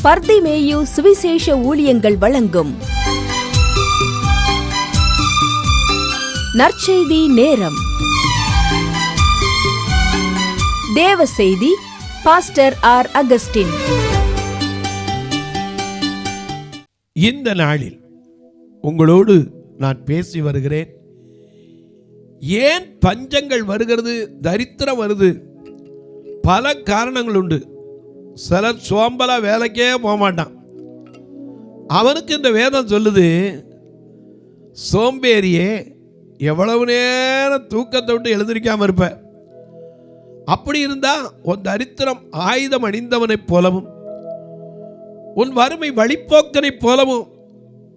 பர்திமேயு சுவிசேஷ ஊழியங்கள் வழங்கும் நற்செய்தி நேரம். தேவ செய்தி பாஸ்டர் ஆர். அகஸ்டின். இந்த நாளில் உங்களோடு நான் பேசி வருகிறேன். ஏன் பஞ்சங்கள் வருகிறது, தரித்திரம் வருது? பல காரணங்கள் உண்டு. சிலர் சோம்பலா வேலைக்கே போக மாட்டான். அவனுக்கு இந்த வேதம் சொல்லுது, சோம்பேறியே எவ்வளவு நேரம் தூக்கத்தை விட்டு எழுந்திருக்காம இருப்ப. அப்படி இருந்தா உன் தரித்திரம் ஆயுதம் அணிந்தவனைப் போலவும் உன் வறுமை வழிப்போக்கனைப் போலவும்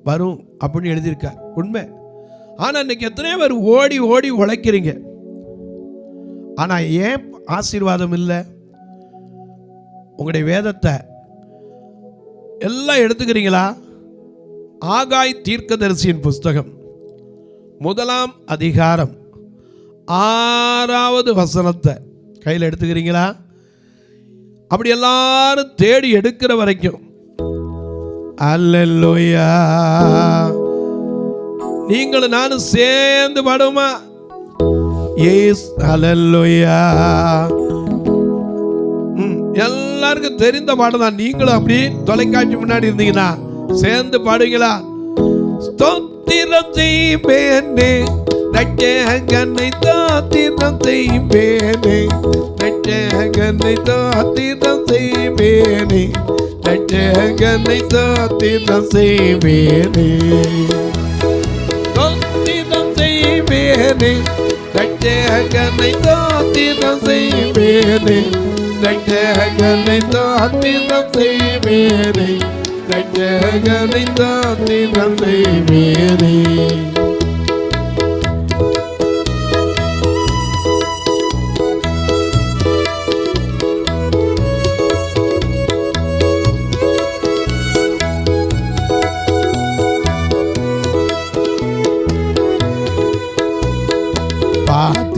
வரும் அப்படின்னு எழுதியிருக்கார். உண்மை. ஆனால் இன்னைக்கு எத்தனையோ பேர் ஓடி ஓடி உழைக்கிறீங்க, ஆனால் ஏன் ஆசீர்வாதம் இல்லை? உங்களுடைய வேதத்தை எல்லாம் எடுத்துக்கிறீங்களா? ஆகாய் தீர்க்கதரிசியின் புஸ்தகம் 1 அதிகாரம் 6வது வசனத்தை கையில் எடுத்துக்கிறீங்களா? அப்படி எல்லாரும் தேடி எடுக்கிற வரைக்கும் அல்லேலூயா நீங்களும் நானும் சேர்ந்து பாடுமா? எஸ் அல்லேலூயா. எல்லாருக்கும் தெரிந்த பாடம் தான். நீங்களும் அப்படி தொலைக்காட்சி முன்னாடி இருந்தீங்கன்னா சேர்ந்து பாடுங்களா? ஸ்தோத்திரம் செய்வேனே ரட்சகனை ஸ்தோத்திரம் செய்வேனே, ரட்சகனை ஸ்தோத்திரம் செய்வேனே, ரட்சகனை ஸ்தோத்திரம் செய்வேனே, ஸ்தோத்திரம் செய்வேனே, ரட்சகனை ஸ்தோத்திரம் செய்வேனே, ரட்சகனை ஸ்தோத்திரம் செய்வேனே, ரட்சகனை ஸ்தோத்திரம் செய்வேனே.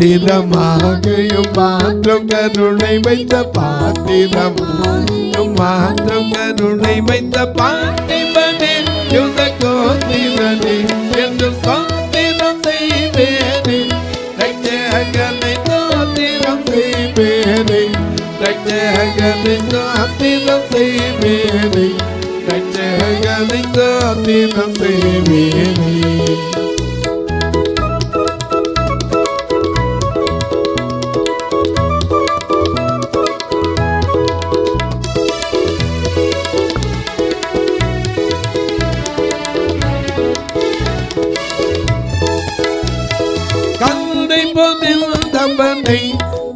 பாத்திரமாகையும் மாற்றம் கருணை வைத்த பாத்திரமாகையும் மாற்றம் கருணை வைத்த பாத்திரனே, யுத கோத்திரனே என்று ஸ்தோத்திரம் செய்வேனே, ரட்சகனை ஸ்தோத்திரம் செய்வேனே, ரட்சகனை ஸ்தோத்திரம் செய்வேனே, ரட்சகனை ஸ்தோத்திரம் செய்வேனே.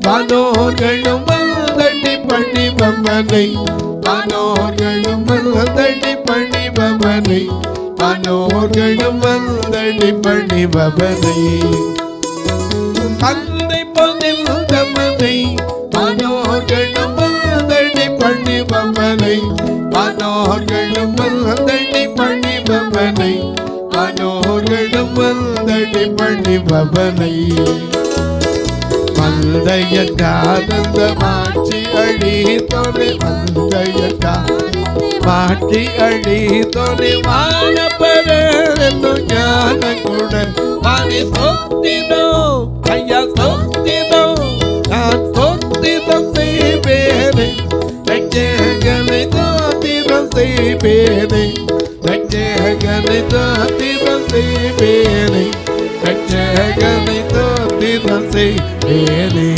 மனோர்களும் மல்தடி பணிபவனை, மனோர்களும் மல்தடி பணிபவனை, மனோர்களும் மல்தடி பணிபவனை, கந்தை பொதில் தமனை, மனோர்களும் மல்தடி பணிபவனை, மனோர்களும் மல்தடி பணிபவனை, மனோர்களும் மல்தடி பணிபவனை. மந்தையற்கானந்த மாட்சி அழி தொலை, மாட்சி அழி தொலை வாழப்பட என்னும் ஞான கூட வாணி சொத்தினோ ஐயா சொத்தினோ நான் சொத்தினம் செய்வேனே, ரட்சகனை சொத்தினம் செய்வேனே, ரட்சகனை சொத்தினம் செய்வேனே, ரட்சகனை சொத்தினம் செய்வேனே.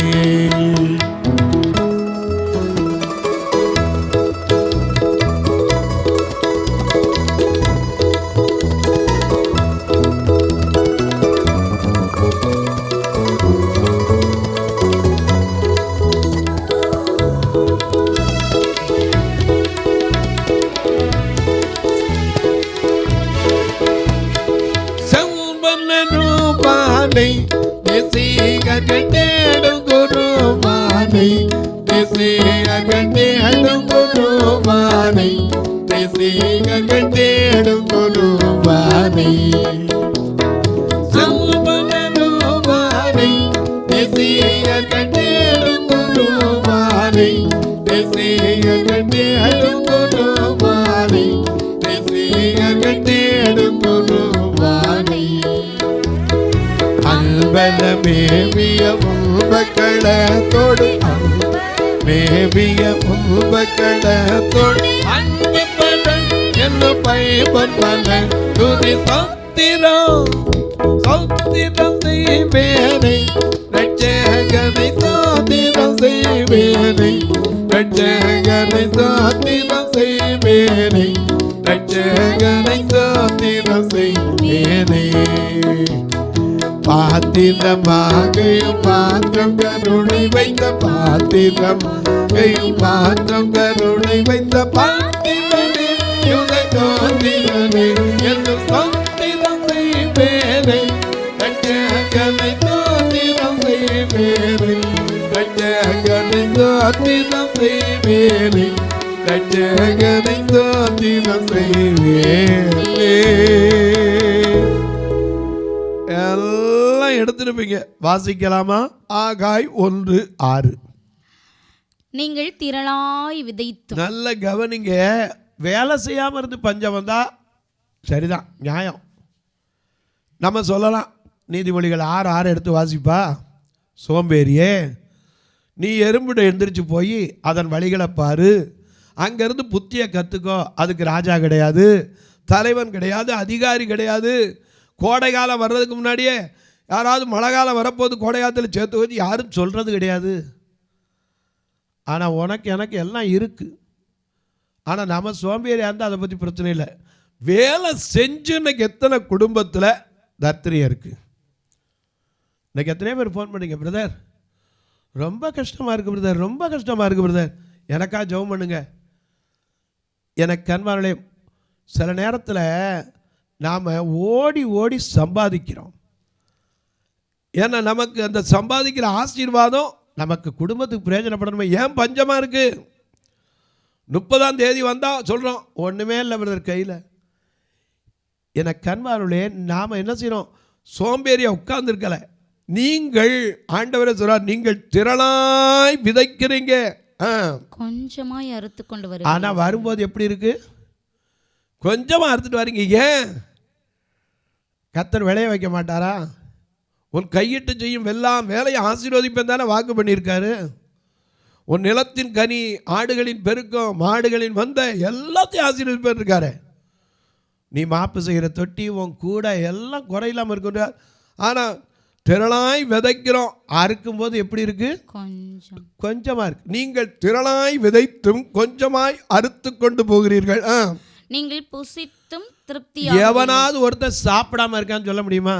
தேசிகர்கள் தேடும் குருமானை, தேசிகர்கள் தேடும் குருமானை, தேசிகர்கள் தேடும் குருமானை, தேசிகர்கள் தேடும் குருமானை, தேசிகர்கள் தேசியர்கள் தேடும் குருவானை, தேசியர்கள் தேடும் குருவானை. அன்பன மேவிய உள்மக்களத்தோடு, மேவிய உள்மக்களத்தோடு அன்பு பலன் என்ன பயன்பன துதி சத்திரம், சத்திரம் செய்வேனை ரட்சகனை சாத்திரம் செய்வேனை, ரட்சகனை சாத்திரம் செய்வேனை, ரட்சகனை சாத்திரம் செய்வேனை. பாத்திரமாகையும் பாத்திரம் கருணை வைத்த பாத்திரமாகையும் பாத்திரம் கருணை வைத்த பாத்திரமே யுககாந்திரனே என்று சாத்திரம் செய்வேனை, ரட்சகனை சாத்திரம் செய்வேனை, ரட்சகனை சாத்திரம் செய்வேனை, ரட்சகனை சாத்திரம் செய்வேனே. எல்லாம் எடுத்துருப்பீங்க. வாசிக்கலாமா? ஆகாய் 1:6. நீங்கள் திரளாய் விதைத்து. நல்ல கவனிங்க. வேலை செய்யாம இருந்து பஞ்சம் வந்தா சரிதான், நியாயம். நம்ம சொல்லலாம், நீதிமொழிகள் 6:6 எடுத்து வாசிப்பா. சோம்பேறியே, நீ எறும்புட எந்திரிச்சு போய் அதன் வழிகளை பாரு, அங்கேருந்து புத்தியை கற்றுக்கோ. அதுக்கு ராஜா கிடையாது, தலைவன் கிடையாது, அதிகாரி கிடையாது. கோடை காலம் வர்றதுக்கு முன்னாடியே யாராவது மழை காலம் வரப்போது கோடை காலத்தில் சேர்த்து வச்சு யாரும் சொல்கிறது கிடையாது. ஆனால் உனக்கு எனக்கு எல்லாம் இருக்குது. ஆனால் நம்ம சோம்பேறியாக இருந்தால் அதை பற்றி பிரச்சனை இல்லை. வேலை செஞ்சு இன்னைக்கு எத்தனை குடும்பத்தில் தர்த்திரியம் இருக்குது. இன்னைக்கு எத்தனை பேர் ஃபோன் பண்ணிங்க, பிரதர் ரொம்ப கஷ்டமாக இருக்குது பிரதர், ரொம்ப கஷ்டமாக இருக்குது பிரதர், எனக்கா ஜெபம் பண்ணுங்க. எனக்கு கண்பார்களே, சில நேரத்தில் நாம் ஓடி ஓடி சம்பாதிக்கிறோம். ஏன்னா நமக்கு அந்த சம்பாதிக்கிற ஆசீர்வாதம் நமக்கு குடும்பத்துக்கு பிரயோஜனப்படணுமே. ஏன் பஞ்சமாக இருக்குது? 30ஆம் தேதி வந்தால் சொல்கிறோம் ஒன்றுமே இல்லை பிரதர் கையில். எனக்கு கண்பார்களே, நாம் என்ன செய்கிறோம்? சோம்பேறியாக உட்கார்ந்துருக்கல. நீங்கள் ஆண்டவரே சொல்றார், நீங்கள் திரளாய் விதைக்கிறீங்க, கொஞ்சமாய் அறுத்து கொண்டு வரும். ஆனால் வரும்போது எப்படி இருக்கு? கொஞ்சமாக அறுத்துட்டு வரீங்க. ஏன்? கர்த்தர் விளைய வைக்க மாட்டாரா? உன் கையிட்டு செய்யும் எல்லாம் வேலையை ஆசீர்வதிப்பேன் தானே வாக்கு பண்ணியிருக்காரு. உன் நிலத்தின் கனி, ஆடுகளின் பெருக்கம், மாடுகளின் வந்த எல்லாத்தையும் ஆசீர்வதிப்பேன் இருக்காரு. நீ மாப்பு செய்கிற தொட்டி, உன் கூட எல்லாம் குறையில்லாமல் இருக்கின்ற. ஆனால் திரளாய் விதைக்கிறோம், அறுக்கும்போது எப்படி இருக்கு? கொஞ்சமாக இருக்கு. நீங்கள் திரளாய் விதைத்தும் கொஞ்சமாய் அறுத்து கொண்டு போகிறீர்கள். நீங்கள் புசித்தும் திருப்தி. எவனாவது ஒருத்தர் சாப்பிடாம இருக்கான்னு சொல்ல முடியுமா?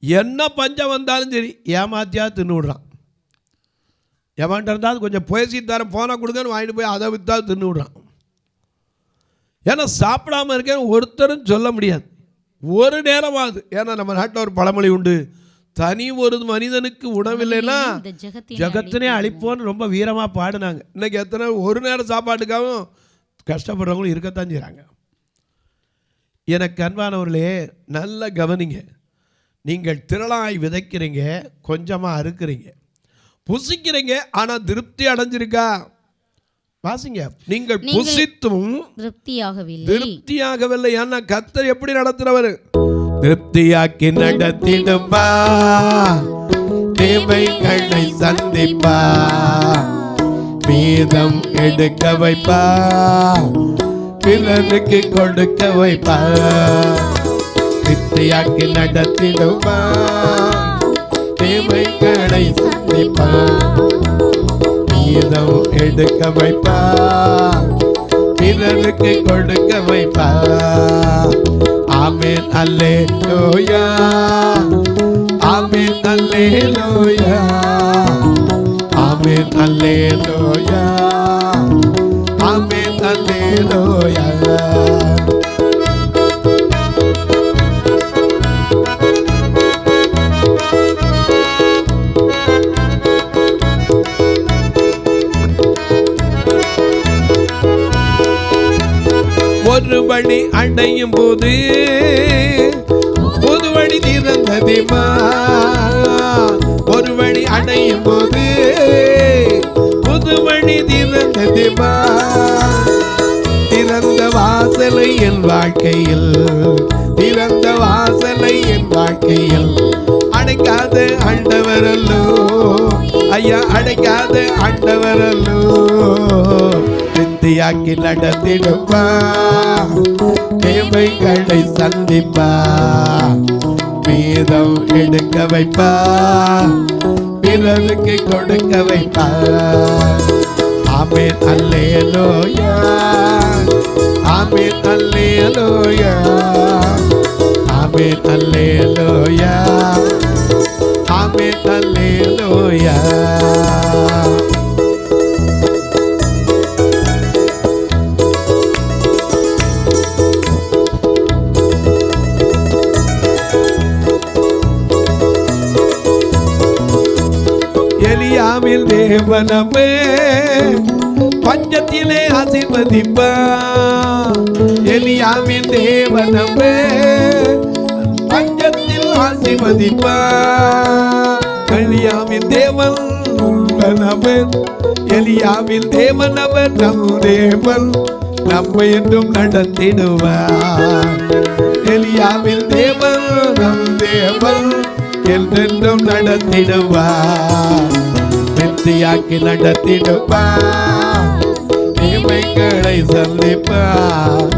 என்ன பஞ்சம் வந்தாலும் சரி ஏமாத்தியா தின்னு விடுறான். எவன்கிட்ட இருந்தாலும் கொஞ்சம் பேசித்தாரன் போனா கொடுங்கன்னு வாங்கிட்டு போய் அதை விற்றா தின்னு விடுறான். ஏன்னா சாப்பிடாம இருக்கேன்னு ஒருத்தரும் சொல்ல முடியாது ஒரு நேரமாகுது. ஏன்னா நம்ம நாட்டில் ஒரு பழமொழி உண்டு, தனி ஒரு மனிதனுக்கு உணவில்லைன்னா ஜகத்தினே அழிப்போன்னு ரொம்ப வீரமாக பாடினாங்க. இன்னைக்கு எத்தனை ஒரு நேரம் சாப்பாட்டுக்காகவும் கஷ்டப்படுறவங்களும் இருக்கத்தான் செய்கிறாங்க. எனக்கு அன்பானவர்களே, நல்ல கவனிங்க. நீங்கள் திரளாய் விதைக்கிறீங்க, கொஞ்சமாக அறுக்கிறீங்க, புசிக்கிறீங்க, ஆனால் திருப்தி அடைஞ்சிருக்கா? வாசிங்க. நீங்கள் புசித்தும் திருப்தியாகவில்லை. ஏன்னா கர்த்தர் எப்படி நடத்துறவர்? திருப்தியாக்கி நடத்திடும்பா, தேவைகளை சந்திப்பா, மீதம் எடுக்க வைப்பா, பிறருக்கு கொடுக்க வைப்பா. திருப்தியாக்கி நடத்திடும்பா, தேவைகளை சந்திப்பா, மீதம் எடுக்க வைப்பா, பிறருக்கு கொடுக்க வைப்பா. ஆமென் அல்லேலூயா, ஆமென் அல்லேலூயா, ஆமென் அல்லேலூயா, ஆமென் அல்லேலூயா. ஒரு வழி அடையும் போது புது வழி திறந்ததேமா, ஒரு வழி அடையும் போது புது வழி திறந்ததுமா, திறந்த வாசலை என் வாழ்க்கையில், திறந்த வாசலை என் வாழ்க்கையில் அடைக்காத ஆண்டவரல்லோ ஐயா, அடைக்காத ஆண்டவரல்லோ. திருப்தியாக்கி நடத்திடுப்பா, தேவைகளை சந்திப்பா, மீதம் எடுக்க வைப்பா, பிறருக்கு கொடுக்க வைப்பா. ஆமென் அல்லேலூயா, ஆமென் அல்லேலூயா, ஆமென் அல்லேலூயா, ஆமென் அல்லேலூயா. எலியாவில் தேவனமே பஞ்சத்திலே ஆசீர்வதிப்பா, எலியாவின் தேவனமே பஞ்சத்தில் ஆசீர்வதிப்பா. எலியாவின் தேவன் எலியாவின் தேவனவர் நம் தேவன், நம்மை என்றும் நடத்திடுவார். எலியாவின் தேவன் நம் தேவன், என்றென்றும் நடத்திடுவார். வெற்றியாக்கி நடத்திடுவார், தீமைகளை சந்திப்பார்,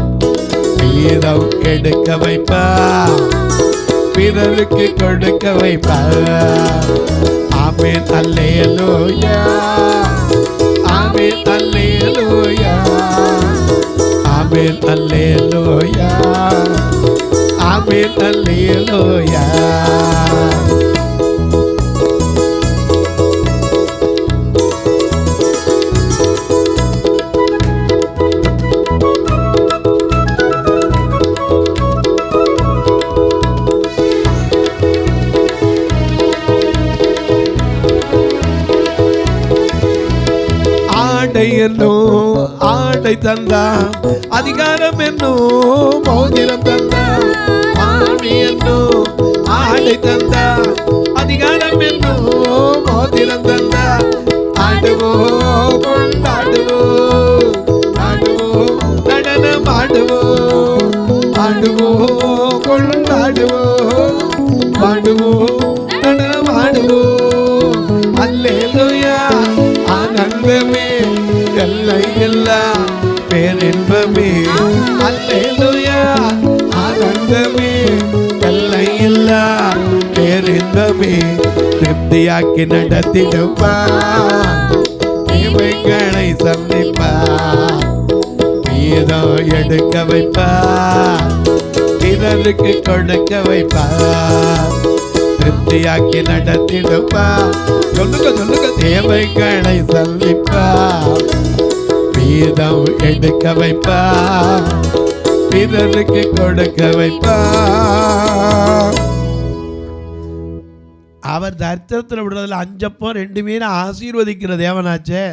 மீதம் எடுக்க வைப்பார், பிறருக்கு கொடுக்க வைப்பார். ஆமென் அல்லேலூயா, ஆமென் அல்லேலூயா, ஆமென் அல்லேலூயா, ஆமென் அல்லேலூயா. ஆடை என்னும் ஆடை தந்தா, அதிகாரம் என்னும் மோதிரம் தந்தா, ஆணி என்னும் ஆடை தந்தா, அதிகாரம் என்னும் மோதிரம் தந்தா. ஆடுவோம் கொண்டாடுவோம், ஆடுவோம் நடனம் ஆடுவோம், ஆடுவோம் கொண்டாடுவோம், ஆடுவோம் நடனம் ஆடுவோம். அல்லேலூயா, ஆனந்தமே எல்லை எல்லாம் பேரின்பமே. அல்லேலூயா, ஆனந்தமே எல்லை எல்லாம் பேரின்பமே. திருப்தியாக்கி நடத்திடுவா, தீமைகளை சந்திப்பா, மீதம் எடுக்க வைப்பா, பிறருக்கு கொடுக்க வைப்பா. திருப்தியாக்கி நடத்திடுப்பா, சொல்லுங்க சொல்லுங்க. தேவைகளை சந்திப்பா, மீதம் எடுக்க வைப்பா, பிறருக்கு கொடுக்க வைப்பா. அவர் தரித்திரத்தில் விடுறதுல 5 அப்பம் 2 மீன் ஆசீர்வதிக்கிற தேவனாச்சே.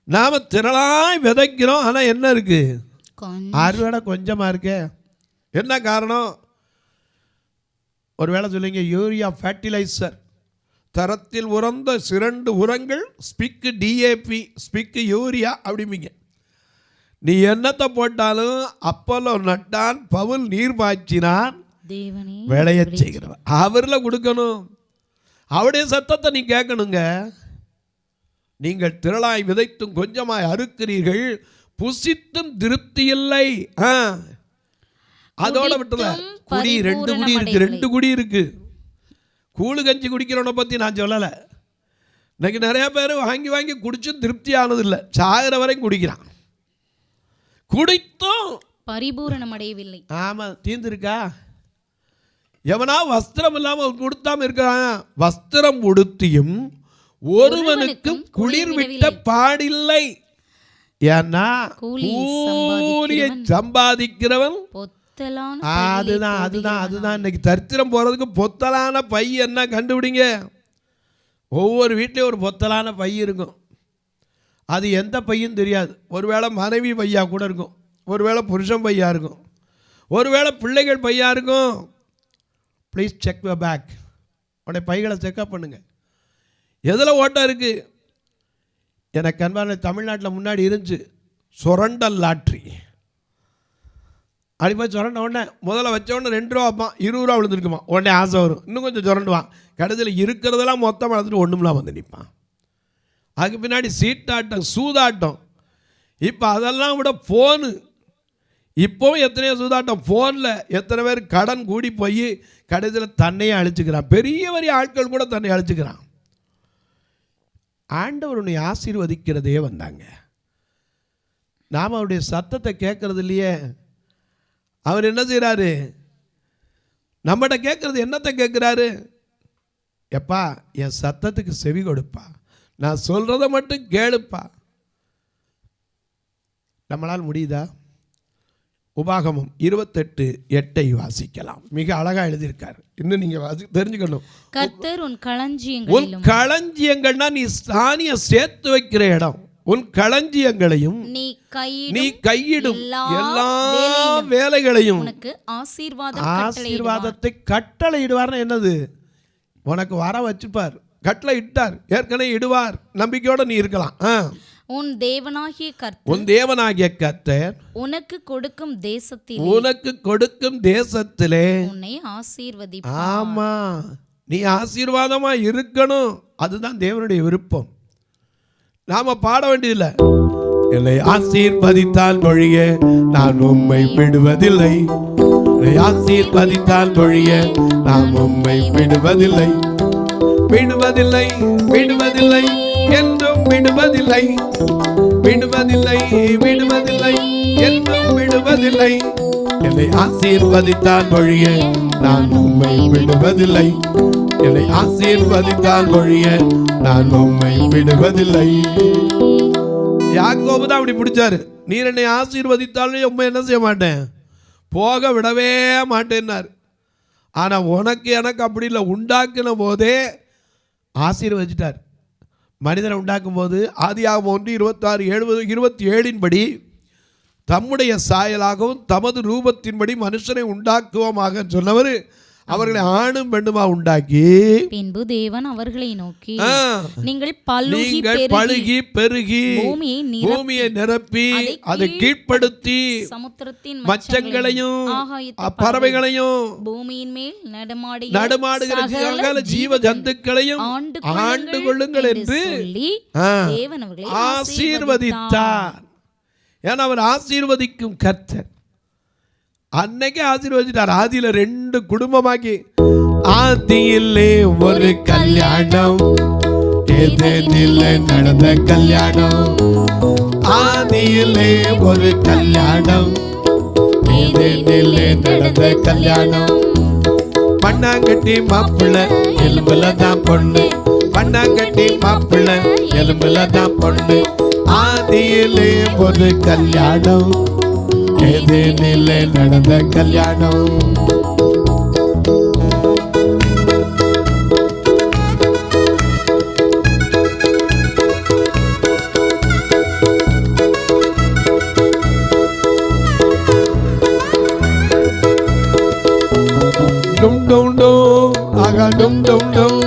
நாம திரளாய் விதைக்கிறோம், ஆனா என்ன இருக்கு? அறுவடை கொஞ்சமா இருக்கே. என்ன காரணம்? ஒருவேளை சொல்லுங்க, யூரியா ஃபர்டிலைசர், தரத்தில் உறந்த சிறண்டு உரங்கள், ஸ்பிக்கு டிஏபி, ஸ்பிக்கு யூரியா அப்படிம்பிங்க. நீ என்னத்தை போட்டாலும் அப்போலோ நட்டான், பவுல் நீர் பாய்ச்சினான், விளைய செய்கிறவன் அவரில் கொடுக்கணும். அவருடைய சத்தத்தை நீ கேட்கணுங்க. நீங்கள் திரளாய் விதைத்தும் கொஞ்சமாய் அறுக்கிறீர்கள், புசித்தும் திருப்தி இல்லை. அதோட விட்டுல குடி 2 குடி இருக்கு, 2 குடி இருக்கு. கூழு கஞ்சி குடிக்கிறவனை பற்றி நான் சொல்லலை. இன்னைக்கு நிறைய பேர் வாங்கி வாங்கி குடிச்சும் திருப்தி ஆனதில்லை, சாகிற வரைக்கும் குடிக்கிறான். குடித்தும் பரிபூரணம் அடையவில்லை. ஆமாம், தீர்ந்துருக்கா? எவனா வஸ்திரம் இல்லாமல் கொடுத்தாம இருக்கிறான். வஸ்திரம் உடுத்தியும் ஒருவனுக்கும் குளிர் விட்ட பாடில்லை. ஏன்னா கூலியை சம்பாதிக்கிறவன் அதுதான் இன்னைக்கு தரித்திரம் போறதுக்கு பொத்தலான பை என்ன கண்டுபிடிங்க. ஒவ்வொரு வீட்லயும் ஒரு பொத்தலான பை இருக்கும். அது எந்த பையும் தெரியாது. ஒருவேளை மனைவி பையா கூட இருக்கும், ஒருவேளை புருஷன் பையா இருக்கும், ஒருவேளை பிள்ளைகள் பையா இருக்கும். Please check your bag. உடைய பைகளை செக்அப் பண்ணுங்க. எதில் ஓட்டம் இருக்குது? எனக்கு அன்பான தமிழ்நாட்டில் முன்னாடி இருந்துச்சு சுரண்டல் லாட்ரி. அப்படி போய் சுரண்ட உடனே முதல்ல வச்ச உடனே 2 ரூபா வைப்பான், 20 ரூபா விழுந்துருக்குமா, உடனே ஆசை வரும், இன்னும் கொஞ்சம் சுரண்டுவான், கடைசியில் இருக்கிறதெல்லாம் மொத்தம் வளர்த்துட்டு ஒன்றுமெல்லாம் வந்து நிற்பான். அதுக்கு பின்னாடி சீட்டாட்டம், சூதாட்டம். இப்போ அதெல்லாம் விட ஃபோனு. இப்போவும் எத்தனையோ சூதாட்டம் ஃபோனில். எத்தனை பேர் கடன் கூடி போய் கடைசியில் தன்னையே அழிச்சுக்கிறான். பெரிய பெரிய ஆட்கள் கூட தன்னை அழிச்சுக்கிறான். ஆண்டவர் உன்னை ஆசீர்வதிக்கிறதே வந்தாங்க. நாம் அவருடைய சத்தத்தை கேட்கறது இல்லையே. அவர் என்ன செய்கிறாரு? நம்மகிட்ட கேட்கறது என்னத்தை கேட்குறாரு? எப்பா என் சத்தத்துக்கு செவி கொடுப்பா, நான் சொல்கிறத மட்டும் கேளுப்பா. நம்மளால் முடியுதா? உபாகமம் 28:8 வாசிக்கலாம். மிக அழகாக எழுதியிருக்காரு. இன்னும் நீங்கள் தெரிஞ்சுக்கணும். கர்த்தர் உன் உன் களஞ்சியங்கள்னா நீ தானியம் சேர்த்து வைக்கிற இடம். உன் களஞ்சியங்களையும் நீ கையிடும் எல்லா வேலைகளையும் ஆசீர்வாதத்தை கட்டளையிடுவார்னு என்னது? உனக்கு வர வச்சுப்பார், கட்டளை இட்டார், ஏற்கனவே இடுவார். நம்பிக்கையோட நீ இருக்கலாம். உன் தேவனாகிய கர்த்தர் உனக்கு கொடுக்கும் தேசத்திலே உன்னை ஆசீர்வதிப்பார். ஆமா, நீ ஆசீர்வாதமா இருக்கணும். அதுதான் தேவனுடைய விருப்பம். நாம பாட வேண்டியதில்லை, என்னை ஆசீர்வதித்தால் மொழிய நான் உம்மை விடுவதில்லை, என்னை ஆசீர்வதித்தால் மொழிய நான் உம்மை விடுவதில்லை, விடுவதில்லை விடுவதில்லை என்றும் விடுவதில்லை, விடுவதில்லை விடுவதில்லை என்றும் விடுவதில்லை, என்னை ஆசீர்வதித்தால் மொழிய நான் உம்மை விடுவதில்லை, என்னை ஆசீர்வதித்தால் மொழிய நான் உம்மை விடுவதில்லை. யாக்கோபு தான் அப்படி பிடிச்சாரு. நீர் என்னை ஆசீர்வதித்தாலும் உண்மை என்ன செய்ய மாட்டேன், போக விடவே மாட்டேன்னார். ஆனால் உனக்கு எனக்கு அப்படி இல்லை. உண்டாக்குன போதே ஆசீர்வதிச்சிட்டார். மனிதனை உண்டாக்கும் போது ஆதியாகமம் 1:26-27 தம்முடைய சாயலாகவும் தமது ரூபத்தின்படி மனுஷனை உண்டாக்குவோமாக சொன்னவர் அவர்களை ஆணும் பெண்ணுமா உண்டாக்கி பின்பு தேவன் அவர்களை நோக்கி நீங்கள் பழுகி பெருகி பூமியை நிரப்பி அதை கீழ்ப்படுத்தி சமுத்திரத்தின் மச்சங்களையும் பறவைகளையும் பூமியின் மேல் நடமாடுகிற ஜீவ ஜந்துக்களையும் ஆண்டு கொள்ளுங்கள் என்று தேவன் அவர்களை ஆசீர்வதித்தார். ஏன்னா அவர் ஆசீர்வதிக்கும் கர்த்தர். அன்னைக்கு ஆசீர்வதிட்டார். ஆதியில 2 குடும்பமாக்கி, ஆதியிலே ஒரு கல்யாணம், ஏதேனிலே நடந்த கல்யாணம், ஆதியிலே ஒரு கல்யாணம், ஏதேனிலே நடந்த கல்யாணம், மண்ணாங்கட்டி மாப்பிள்ள எலும்புல தான் பொண்ணு, மண்ணாங்கட்டி மாப்பிள்ள எலும்புல தான் பொண்ணு, ஆதியிலே ஒரு கல்யாணம், ஏதேனிலே நடந்த கல்யாணம். டும் டும் டும் ஆகா டும் டும் டும்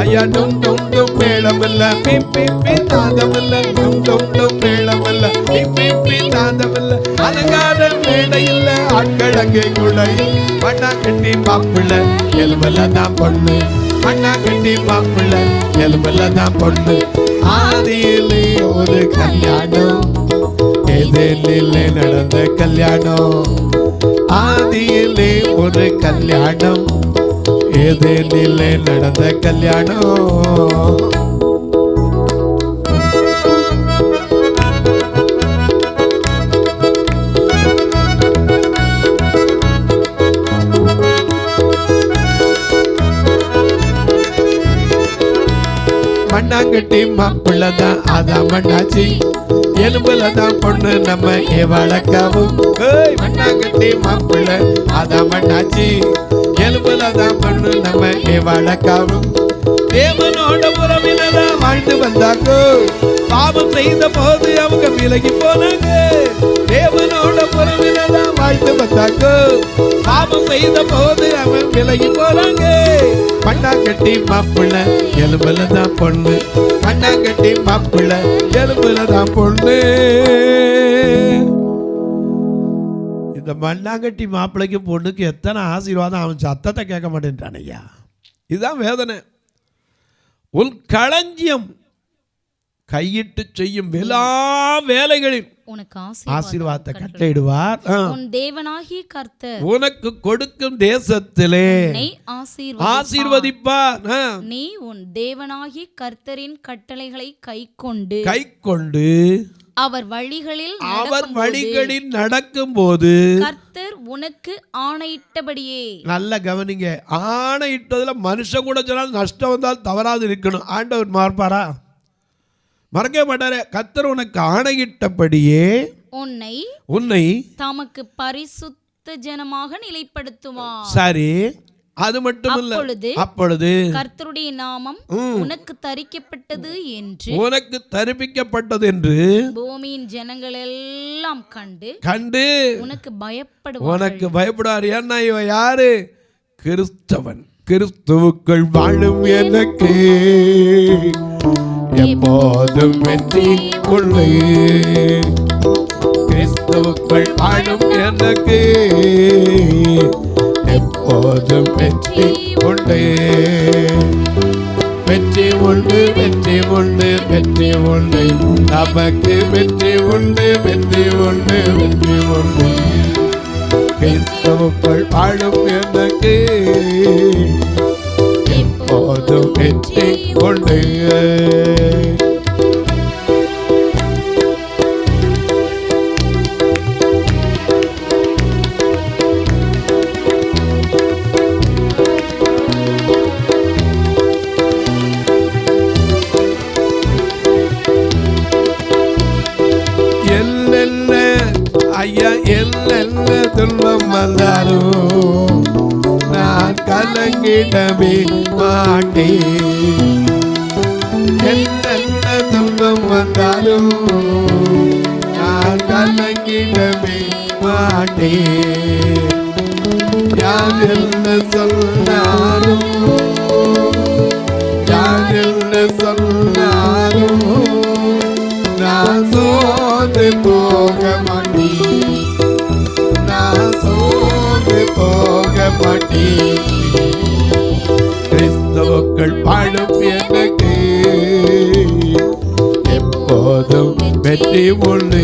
ஐயா டும் டும் டும் மேளமல்ல பி பி பி நாதமல்ல டும் டும் டும் மேளமல்ல பி பி பி நாதமல்ல அலங்கார மேடையில் ஆட்கள் அங்கே குழையில் மண்ணாங்கட்டி மாப்பிள்ள எலும்புல தான் பொண்ணு, மண்ணாங்கட்டி மாப்பிள்ள எலும்புல தான் பொண்ணு, ஆதியிலே ஒரு கல்யாணம், ஏதேனிலே நடந்த கல்யாணம், ஆதியிலே ஒரு கல்யாணம், ஏதேனிலே நடந்த கல்யாணம். மண்ணாங்கட்டி மாப்பிள்ளதான் அதான் மண்ணாச்சி, எலும்புல தான் பொண்ணு நம்ம ஏவாளக்காவும். மண்ணாங்கட்டி மாப்பிள்ள அதான் மண்ணாச்சி, எலும்புல தான் பொண்ணு நம்ம ஏவாளக்காவும். தேவனோட புறவில்தான் வாழ்ந்து வந்தாக்கோ, பாவம் செய்த போது அவங்க விலகி போனாங்க. தேவனோட புறவில்தான் வாழ்ந்து வந்தாங்க. பாவம் செய்த போது அவன் விலகி போறாங்க. பண்ணாங்கட்டி மாப்பிள்ள எலும்புல தான் பொண்ணு, பண்ணாங்கட்டி மாப்பிள்ள எலும்புல தான் பொண்ணு. இந்த மண்ணாங்கட்டி மாப்பிள்ளைக்கு பொண்ணுக்கு எத்தனை ஆசீர்வாதம், அவன் சத்தத்தை கேட்க மாட்டேன்ட்டான் ஐயா. இதுதான் வேதனை. உன் களஞ்சியம் கையிட்டு செய்யும் எல்லா வேலைகளில் உனக்கு ஆசீர்வாதத்தை கட்டளையிடுவார். உன் தேவனாகிய கர்த்தர் உனக்கு கொடுக்கும் தேசத்திலே ஆசீர்வதிப்பார். நீ உன் தேவனாகிய கர்த்தரின் கட்டளைகளை கைக்கொண்டு அவர் வழிகளில் நடக்கும் போது கர்த்தர் உனக்கு ஆணையிட்டபடியே. நல்ல கவனிங்க, ஆணையிட்டதுல மனுஷன் கூட சொன்னால் நஷ்டம் வந்தால் தவறாது இருக்கணும். ஆண்டவர் மார்பாரா? மறக்க மாட்டாரே. கர்த்தர் உனக்கு ஆணையிட்டபடியே உன்னை தமக்கு பரிசுத்த ஜனமாக நிலைப்படுத்துவார். சரி, அது மட்டும் இல்ல, அப்பொழுது கர்த்தருடைய நாமம் உனக்கு தரிக்கப்பட்டது என்று பூமியின் ஜனங்கள் எல்லாம் கண்டு உனக்கு பயப்படுவார். ஏன்னா இவன் யாரு? கிறிஸ்தவன். கிறிஸ்துவுக்குள் வாழும் எனக்கு எப்போதும் வெற்றி உண்டு. கிறிஸ்துவுக்குள் வாழும் எனக்கு எப்போதும் வெற்றி உண்டு. வெற்றி உண்டு, வெற்றி உண்டு, வெற்றி உண்டு, நமக்கு வெற்றி உண்டு, வெற்றி உண்டு, வெற்றி உண்டு. கிறிஸ்துவுக்குள் வாழும் எனக்கு எப்போதும் வெற்றி உண்டு. என்ன துன்பம் வந்தாலும் நான் கலங்கிடவே மாட்டேன். என்ன துன்பம் வந்தாலும் நான் கலங்கிடவே மாட்டேன். யார் என்ன சொன்னாலும் நான் சோர்ந்து போக மாட்டேன். கிறிஸ்துவுக்குள் வாழும் எனக்கு எப்போதும் வெற்றி உண்டு.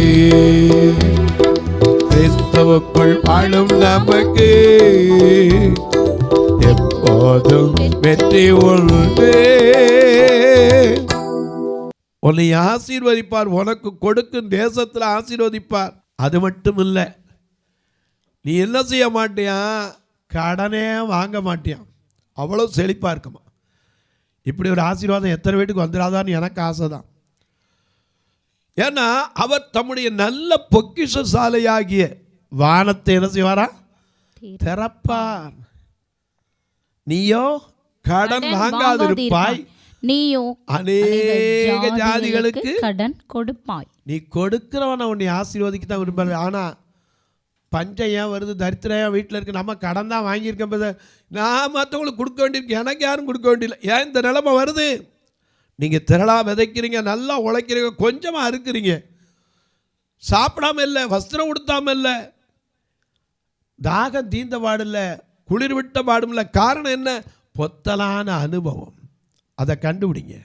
கிறிஸ்துவுக்குள் வாழும் நமக்கு எப்போதும் வெற்றி உண்டு. உன்னை ஆசீர்வதிப்பார். உனக்கு கொடுக்கும் தேசத்தில் ஆசீர்வதிப்பார். அது மட்டும் இல்லை, நீ என்ன செய்ய மாட்டியா? கடனே வாங்க மாட்டியான். அவ்வளோ செழிப்பாக இருக்குமா. இப்படி ஒரு ஆசீர்வாதம் எத்தனை வீட்டுக்கு வந்துடாதான்னு எனக்கு ஆசை தான். ஏன்னா அவர் தம்முடைய நல்ல பொக்கிஷ சாலையாகிய வானத்தை என்ன செய்வாரா? திறப்பார். நீயோ கடன் வாங்காதிருப்பாய், நீயோ அநேக ஜாதிகளுக்கு கடன் கொடுப்பாய். நீ கொடுக்கிறவனை உன்னை ஆசீர்வதிக்க தான் விரும்புற. ஆனால் பஞ்சம் ஏன் வருது, தரித்திரம் ஏன் வீட்டில் இருக்குது? நம்ம கடன் தான் வாங்கியிருக்கேன், நான் மற்றவங்களுக்கு கொடுக்க வேண்டியிருக்கு, எனக்கு யாரும் கொடுக்க வேண்டியில்லை. ஏன் இந்த நிலைமை வருது? நீங்கள் திரளாக விதைக்கிறீங்க, நல்லா உழைக்கிறீங்க, கொஞ்சமாக இருக்கிறீங்க, சாப்பிடாம இல்லை, வஸ்திரம் உடுத்தாமல் இல்லை, தாகம் தீர்ந்த பாடில்லை, குளிர் விட்ட பாடும் இல்லை. காரணம் என்ன? பொத்தலான அனுபவம். அதை கண்டுபிடிங்க.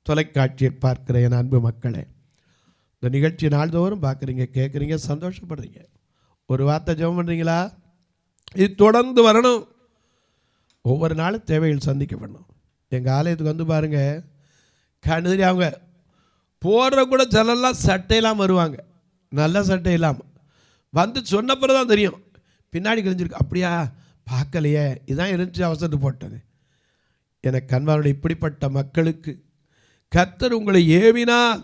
தொலைக்காட்சியை பார்க்குற என் அன்பு மக்களே, இந்த நிகழ்ச்சி நாள்தோறும் பார்க்குறீங்க, கேட்குறீங்க, சந்தோஷப்படுறீங்க. ஒரு வார்த்தை ஜெபம் பண்ணுறீங்களா? இது தொடர்ந்து வரணும். ஒவ்வொரு நாளும் தேவைகள் சந்திக்கப்படணும். எங்கள் ஆலயத்துக்கு வந்து பாருங்கள், கணுதிரி அவங்க போடுற கூட சிலெல்லாம் சட்டையெல்லாம் வருவாங்க, நல்ல சட்டை இல்லாமல் வந்து சொன்னப்பறம் தான் தெரியும், பின்னாடி கிழிஞ்சிருக்கு. அப்படியா, பார்க்கலையே, இதான் இருந்துச்சு, அவசரத்து போட்டது. எனக்கு கண்வாருடைய இப்படிப்பட்ட மக்களுக்கு கர்த்தர் உங்களை ஏவினால்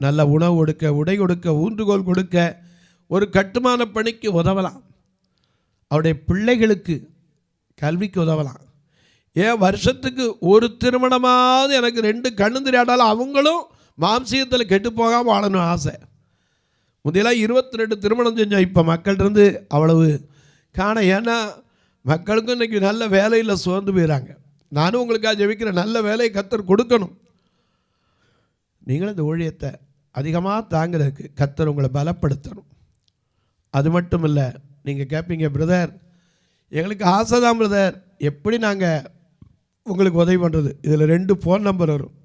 நல்ல உணவு கொடுக்க, உடை கொடுக்க, ஊன்றுகோல் கொடுக்க, ஒரு கட்டுமான பணிக்கு உதவலாம், அவருடைய பிள்ளைகளுக்கு கல்விக்கு உதவலாம். ஏன் வருஷத்துக்கு ஒரு திருமணமாவது எனக்கு 2 கண்ணு தெரியாட்டாலும் அவங்களும் மாம்சீகத்தில் கெட்டு போகாமல் வாழணும் ஆசை. முதலாம் 22 திருமணம் செஞ்சோம். இப்போ மக்கள்கிட்ட அவ்வளவு காண. ஏன்னா மக்களுக்கும் இன்றைக்கி நல்ல வேலையில் சோர்ந்து போயிடறாங்க. நானும் உங்களுக்காக ஜெபிக்கிறேன், நல்ல வேலையை கர்த்தர் கொடுக்கணும். நீங்களும் இந்த ஊழியத்தை அதிகமாக தாங்கிறதுக்கு கர்த்தர் உங்களை பலப்படுத்தணும். அது மட்டும் இல்லை, நீங்கள் கேட்பீங்க, பிரதர் எங்களுக்கு ஆசை தான் பிரதர், எப்படி நாங்கள் உங்களுக்கு உதவி பண்ணுறது? இதில் 2 ஃபோன் நம்பர் வரும்,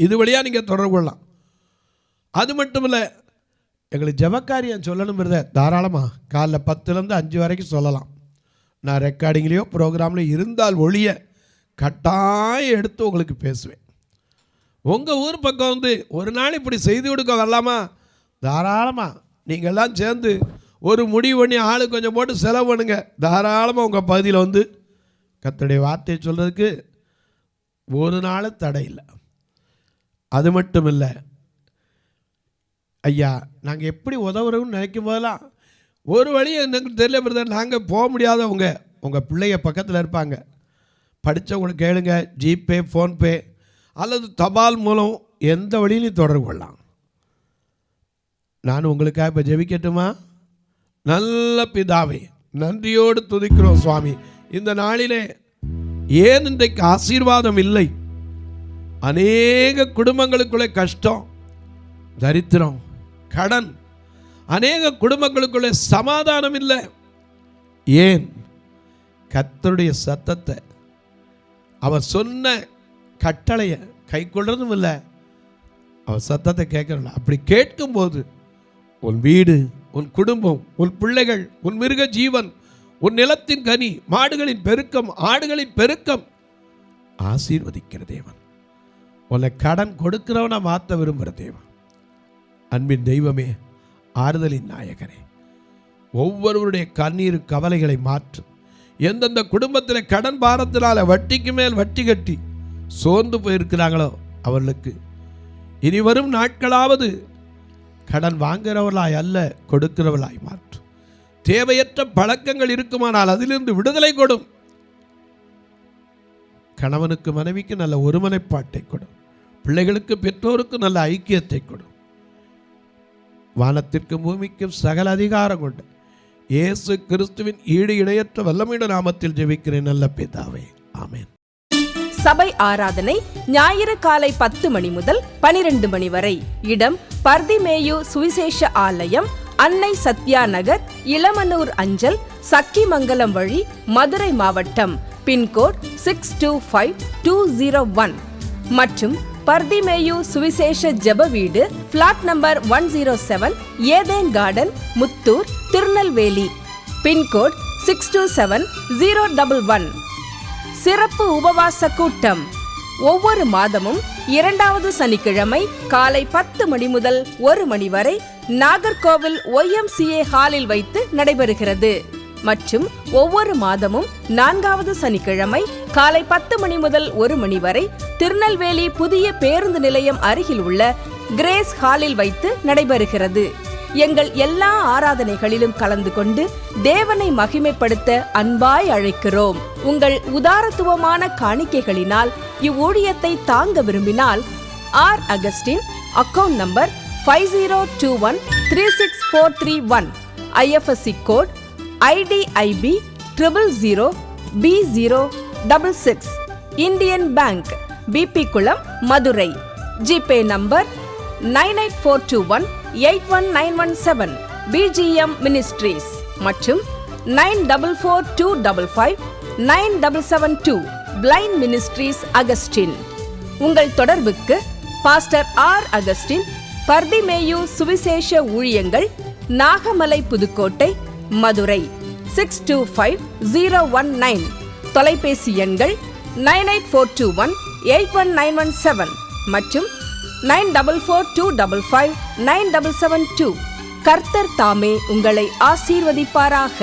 இது வழியாக நீங்கள் தொடர்பு கொள்ளலாம். அது மட்டும் இல்லை, எங்களுக்கு ஜெபக்காரியம் சொல்லணும் பிரதர், தாராளமாக காலைல 10லேருந்து 5 வரைக்கும் சொல்லலாம். நான் ரெக்கார்டிங்லேயோ ப்ரோக்ராம்லேயோ இருந்தால் ஒழிய கட்டாயம் எடுத்து உங்களுக்கு பேசுவேன். உங்கள் ஊர் பக்கம் ஒரு நாள் இப்படி செய்து கொடுக்க வரலாமா? தாராளமாக நீங்கள்லாம் சேர்ந்து ஒரு முடிவு பண்ணி ஆளு கொஞ்சம் போட்டு செலவு பண்ணுங்க. தாராளமாக உங்கள் பகுதியில் கர்த்தருடைய வார்த்தையை சொல்கிறதுக்கு ஒரு நாள் தடை இல்லை. அது மட்டும் இல்லை, ஐயா நாங்கள் எப்படி உதவுறோம்னு நினைக்கும் போதெல்லாம் ஒரு வழி எனக்கு தெரியல பிரதர், நாங்கள் போக முடியாதவங்க உங்கள் பிள்ளைய பக்கத்தில் இருப்பாங்க, படித்தவங்க கேளுங்க, ஜிபே, ஃபோன்பே அல்லது தபால் மூலம் எந்த வழியிலையும் தொடர்பு கொள்ளலாம். நான் உங்களுக்காக இப்போ ஜெபிக்கட்டுமா? நல்ல பிதாவே, நன்றியோடு துதிக்கிறோம் சுவாமி. இந்த நாளிலே ஏன் இன்றைக்கு ஆசீர்வாதம் இல்லை? அநேக குடும்பங்களுக்குள்ளே கஷ்டம், தரித்திரம், கடன், அநேக குடும்பங்களுக்குள்ளே சமாதானம் இல்லை. ஏன்? கர்த்தருடைய சத்தத்தை, அவர் சொன்ன கட்டளையை கை கொள்றதும் இல்லை, அவர் சத்தத்தை கேட்கறதில்ல. அப்படி கேட்கும்போது உன் வீடு, உன் குடும்பம், உன் பிள்ளைகள், உன் மிருக ஜீவன், உன் நிலத்தின் கனி, மாடுகளின் பெருக்கம், ஆடுகளின் பெருக்கம் ஆசீர்வதிக்கிற தேவன். உன்னை கடன் கொடுக்கிறவனை மாற்ற விரும்புகிற தேவன். அன்பின் தெய்வமே, ஆறுதலின் நாயகரே, ஒவ்வொருவருடைய கண்ணீர் கவலைகளை மாற்றும். எந்தெந்த குடும்பத்தில் கடன் பாரத்தினால வட்டிக்கு மேல் வட்டி கட்டி சோர்ந்து போயிருக்கிறாங்களோ அவர்களுக்கு இனி வரும் நாட்களாவது கடன் வாங்குகிறவர்களாய் அல்ல, கொடுக்கிறவர்களாய் மாற்றும். தேவையற்ற பழக்கங்கள் இருக்குமானால் அதிலிருந்து விடுதலை கொடும். கணவனுக்கு மனைவிக்கு நல்ல ஒருமனைப்பாட்டை கொடும். பிள்ளைகளுக்கு பெற்றோருக்கு நல்ல ஐக்கியத்தை கொடும். வானத்திற்கும் பூமிக்கும் சகல அதிகாரம் கொண்டு இயேசு கிறிஸ்துவின் ஈடு இணையற்ற வல்லமையுள்ள நாமத்தில் ஜெபிக்கிறேன் நல்ல பிதாவே, ஆமென். சபை ஆராதனை ஞாயிறு காலை 10 மணி முதல் 12 மணி வரை. இடம் பர்திமேயு சுவிசேஷ ஆலயம், அன்னை சத்யா நகர், இளமனூர் அஞ்சல், சக்கிமங்கலம் வழி, மதுரை மாவட்டம். பின்கோட் 625201 மற்றும் பர்திமேயு சுவிசேஷ ஜெப வீடு, flat number 107, Eden garden, Muthur, Tirunelveli. Pincode 627011. சிறப்பு உபவாச கூட்டம் ஒவ்வொரு மாதமும் 2வது சனிக்கிழமை காலை 10 மணி முதல் 1 மணி வரை நாகர்கோவில் YMCA ஹாலில் வைத்து நடைபெறுகிறது. மற்றும் ஒவ்வொரு மாதமும் 4வது சனிக்கிழமை காலை 10 மணி முதல் 1 மணி வரை திருநெல்வேலி புதிய பேருந்து நிலையம் அருகில் உள்ள கிரேஸ் ஹாலில் வைத்து நடைபெறுகிறது. எங்கள் எல்லா ஆராதனைகளிலும் கலந்து கொண்டு தேவனை மகிமைப்படுத்த அன்பாய் அழைக்கிறோம். உங்கள் உதாரத்துவமான காணிக்கைகளினால் இவ்வூழியத்தை தாங்க விரும்பினால் R Augustine, account number 5021364331, IFSC code IDIB 000B066, Indian bank, BP Kulam, Madurai. GPay number 9842181917, BGM ministries மற்றும் 9442559772, பிளைண்ட் மினிஸ்ட்ரீஸ் அகஸ்டின். உங்கள் தொடர்புக்கு பாஸ்டர் ஆர் அகஸ்டின், பர்திமேயு சுவிசேஷ ஊழியங்கள், நாகமலை, புதுக்கோட்டை, மதுரை 625019. தொலைபேசி எண்கள் 9842181917 மற்றும் 9442559772. கர்த்தர் தாமே உங்களை ஆசீர்வதிப்பாராக.